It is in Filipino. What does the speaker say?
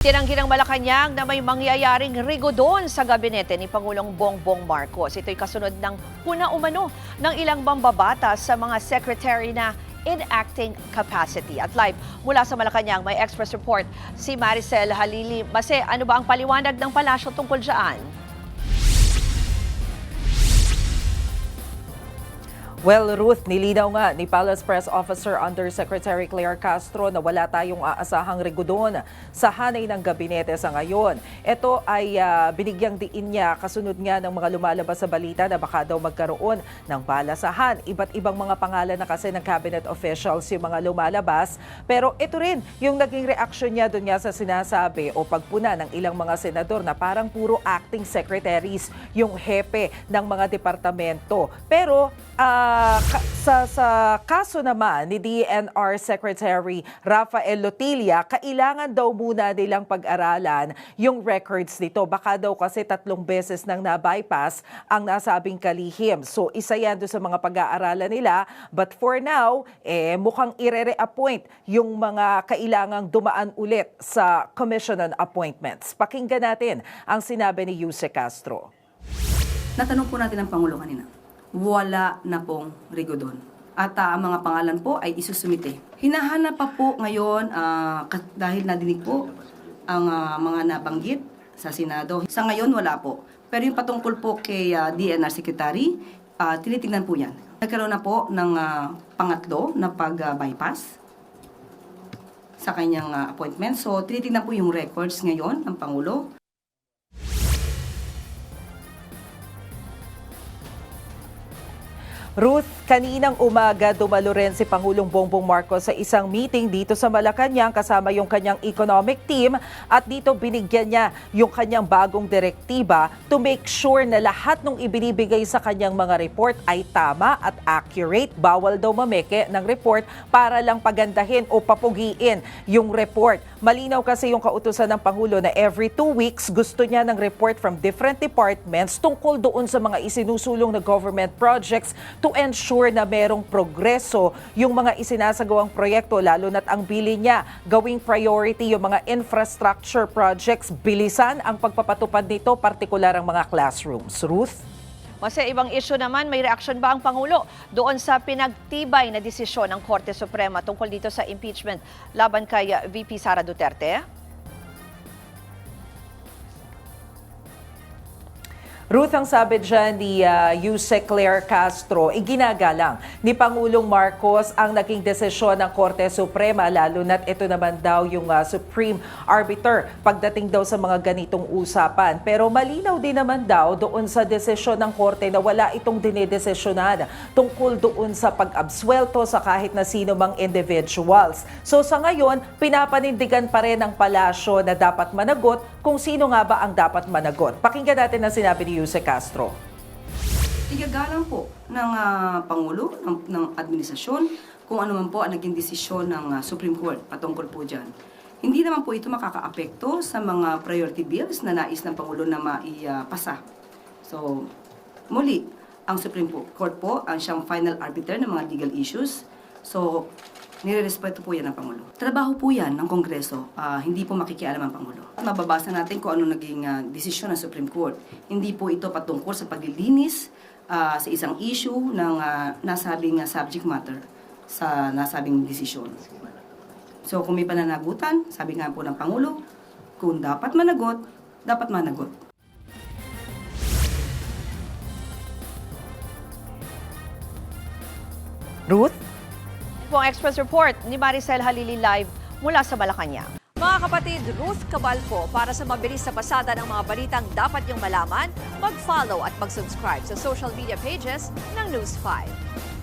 Tinanggi ng Malacanang na may mangyayaring rigodon sa gabinete ni Pangulong Bongbong Marcos. Ito'y kasunod ng puna-umano ng ilang mambabatas sa mga secretary na in acting capacity. At live mula sa Malacanang, may express report si Maricel Halili. Mase, ano ba ang paliwanag ng palasyo tungkol dyan? Well, Ruth, nilinaw nga ni Palace Press Officer Undersecretary Claire Castro na wala tayong aasahang rigodon sa hanay ng gabinete sa ngayon. Ito ay binigyang diin niya kasunod nga ng mga lumalabas sa balita na baka daw magkaroon ng balasahan. Iba't ibang mga pangalan na kasi ng cabinet officials yung mga lumalabas. Pero ito rin yung naging reaksyon niya doon nga sa sinasabi o pagpuna ng ilang mga senador na parang puro acting secretaries yung hepe ng mga departamento. Pero sa kaso naman ni DNR Secretary Rafael Lotilla, kailangan daw muna nilang pag-aralan yung records nito. Baka daw kasi 3 beses nang na-bypass ang nasabing kalihim. So isa yan doon sa mga pag-aaralan nila. But for now, mukhang ire-reappoint yung mga kailangang dumaan ulit sa Commission on Appointments. Pakinggan natin ang sinabi ni Yuse Castro. Natanong po natin ang Pangulo kanina. Wala na pong rigodon. At ang mga pangalan po ay isusumite. Hinahanap pa po ngayon dahil nadinig po ang mga nabanggit sa Senado. Sa ngayon wala po. Pero yung patungkol po kay DNR Secretary, tinitingnan po yan. Nagkaroon na po ng pangatlo na pag-bypass sa kanyang appointment. So tinitingnan po yung records ngayon ng Pangulo. Ruth, kaninang umaga dumalo rin si Pangulong Bongbong Marcos sa isang meeting dito sa Malacanang kasama yung kanyang economic team at dito binigyan niya yung kanyang bagong direktiba to make sure na lahat ng ibinibigay sa kanyang mga report ay tama at accurate. Bawal daw mameke ng report para lang pagandahin o papugiin yung report. Malinaw kasi yung kautusan ng Pangulo na every 2 weeks gusto niya ng report from different departments tungkol doon sa mga isinusulong na government projects to ensure na merong progreso yung mga isinasagawang proyekto, lalo na't ang bili niya gawing priority yung mga infrastructure projects. Bilisan ang pagpapatupad nito, partikular ang mga classrooms. Ruth? Mase, ibang issue naman, may reaksyon ba ang Pangulo doon sa pinagtibay na desisyon ng Korte Suprema tungkol dito sa impeachment laban kay VP Sara Duterte? Ruth, ang sabi dyan ni Yuse Claire Castro, iginagalang ni Pangulong Marcos ang naging desisyon ng Korte Suprema, lalo na't ito naman daw yung Supreme Arbiter pagdating daw sa mga ganitong usapan. Pero malinaw din naman daw doon sa desisyon ng Korte na wala itong dinidesisyonan tungkol doon sa pag-absuelto sa kahit na sino mang individuals. So sa ngayon, pinapanindigan pa rin ng palasyo na dapat managot kung sino nga ba ang dapat managot. Pakinggan natin ang sinabi ni Yuse Castro. Igagalang po ng Pangulo, ng administrasyon, kung ano man po ang naging desisyon ng Supreme Court patungkol po dyan. Hindi naman po ito makakaapekto sa mga priority bills na nais ng Pangulo na maipasa. So, muli, ang Supreme Court po ang siyang final arbiter ng mga legal issues. So, nire-respeto po yan ng Pangulo. Trabaho po yan ng Kongreso, hindi po makikialam ang Pangulo. Mababasa natin kung ano naging desisyon ng Supreme Court. Hindi po ito patungkol sa paglilinis sa isang issue ng nasabing subject matter sa nasabing desisyon. So kung may pananagutan, sabi nga po ng Pangulo, kung dapat managot, dapat managot. Ruth? Po ang Express Report ni Maricel Halili live mula sa Malacanang. Mga kapatid, Ruth Cabalco, para sa mabilis na pasada ng mga balitang dapat niyong malaman, mag-follow at mag-subscribe sa social media pages ng News 5.